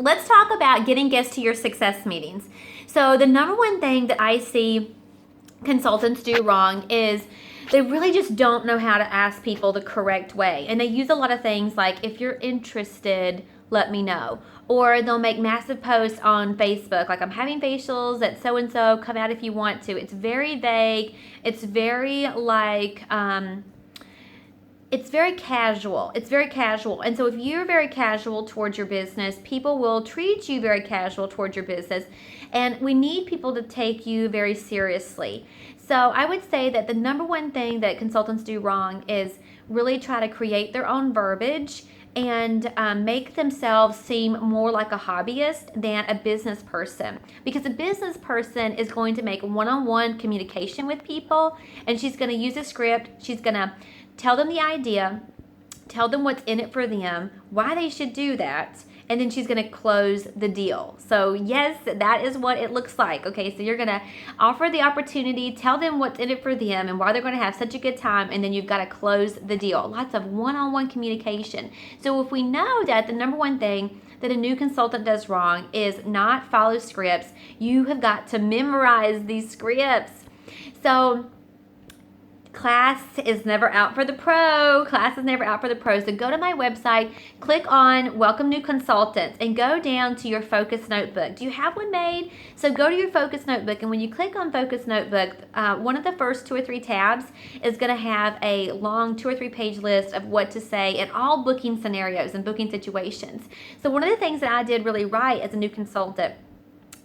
let's talk about getting guests to your success meetings. So the number one thing that I see consultants do wrong is they really just don't know how to ask people the correct way. And they use a lot of things like, if you're interested, let me know. Or they'll make massive posts on Facebook, like, I'm having facials at so-and-so, come out if you want to. It's very vague. It's very like, it's very casual. It's very casual. And so if you're very casual towards your business, people will treat you very casual towards your business. And we need people to take you very seriously. So I would say that the number one thing that consultants do wrong is really try to create their own verbiage and make themselves seem more like a hobbyist than a business person. Because a business person is going to make one-on-one communication with people, and she's going to use a script. She's going to tell them the idea, tell them what's in it for them, why they should do that, and then she's going to close the deal. So yes, that is what it looks like. Okay, so you're going to offer the opportunity, tell them what's in it for them and why they're going to have such a good time, and then you've got to close the deal. Lots of one-on-one communication. So if we know that the number one thing that a new consultant does wrong is not follow scripts, you have got to memorize these scripts. So class is never out for the pro. Class is never out for the pro. So go to my website, click on Welcome New Consultants, and go down to your Focus Notebook. Do you have one made? So go to your Focus Notebook, and when you click on Focus Notebook, one of the first 2 or 3 tabs is going to have a long 2 or 3 page list of what to say in all booking scenarios and booking situations. So one of the things that I did really right as a new consultant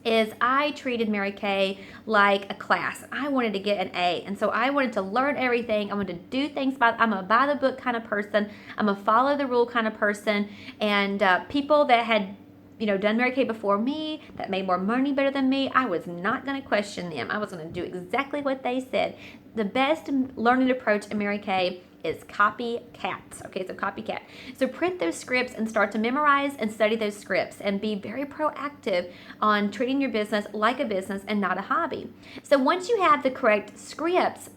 is I treated Mary Kay like a class. I wanted to get an A, and so I wanted to learn everything. I wanted to do things I'm a by the book kind of person. I'm a follow the rule kind of person, and people that had done Mary Kay before me, that made more money better than me, I was not going to question them. I was going to do exactly what they said. The best learning approach in Mary Kay is copycats. Okay, so copycat. So print those scripts and start to memorize and study those scripts and be very proactive on treating your business like a business and not a hobby. So once you have the correct scripts,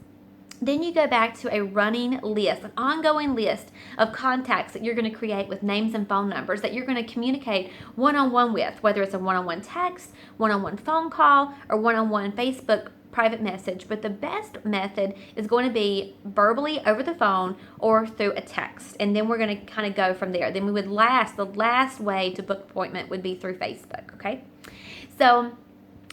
then you go back to a running list, an ongoing list of contacts that you're going to create with names and phone numbers that you're going to communicate one-on-one with, whether it's a one-on-one text, one-on-one phone call, or one-on-one Facebook private message. But the best method is going to be verbally over the phone or through a text. And then we're going to kind of go from there. Then the last way to book appointment would be through Facebook, okay? So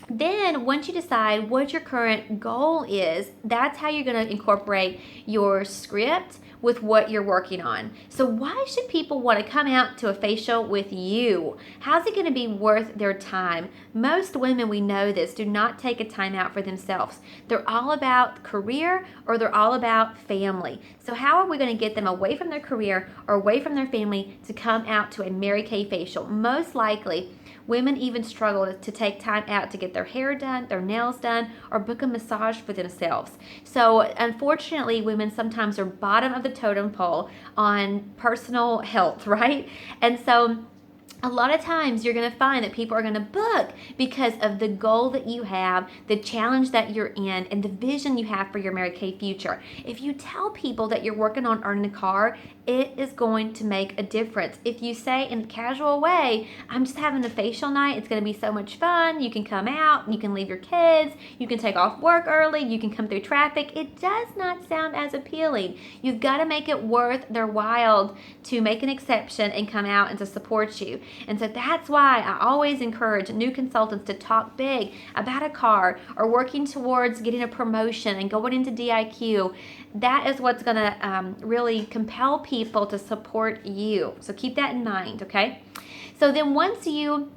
then once you decide what your current goal is, that's how you're going to incorporate your script with what you're working on. So why should people want to come out to a facial with you? How's it going to be worth their time? Most women, we know this, do not take a time out for themselves. They're all about career or they're all about family. So how are we going to get them away from their career or away from their family to come out to a Mary Kay facial? Most likely, women even struggle to take time out to get their hair done, their nails done, or book a massage for themselves. So unfortunately, women sometimes are bottom of the totem pole on personal health, right? And so a lot of times you're going to find that people are going to book because of the goal that you have, the challenge that you're in, and the vision you have for your Mary Kay future. If you tell people that you're working on earning a car, it is going to make a difference. If you say in a casual way, I'm just having a facial night, it's going to be so much fun, you can come out, you can leave your kids, you can take off work early, you can come through traffic, it does not sound as appealing. You've got to make it worth their while to make an exception and come out and to support you. And so that's why I always encourage new consultants to talk big about a car or working towards getting a promotion and going into DIQ. That is what's going to really compel people to support you. So keep that in mind, okay? So then once you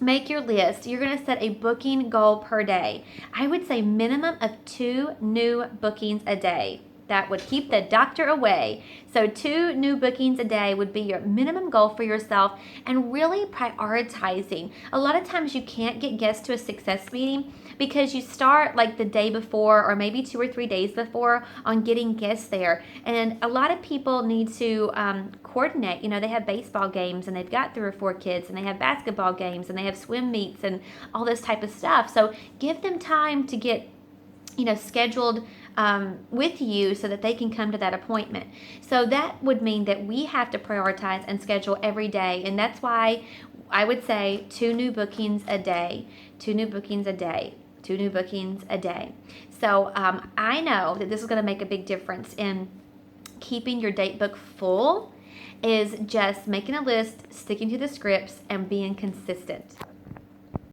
make your list, you're going to set a booking goal per day. I would say minimum of 2 new bookings a day. That would keep the doctor away. So 2 new bookings a day would be your minimum goal for yourself, and really prioritizing. A lot of times you can't get guests to a success meeting because you start like the day before or maybe 2 or 3 days before on getting guests there. And a lot of people need to coordinate. They have baseball games and they've got 3 or 4 kids, and they have basketball games and they have swim meets and all this type of stuff. So give them time to get scheduled with you so that they can come to that appointment. So that would mean that we have to prioritize and schedule every day. And that's why I would say 2 new bookings a day, 2 new bookings a day, 2 new bookings a day. So I know that this is going to make a big difference in keeping your date book full, is just making a list, sticking to the scripts, and being consistent.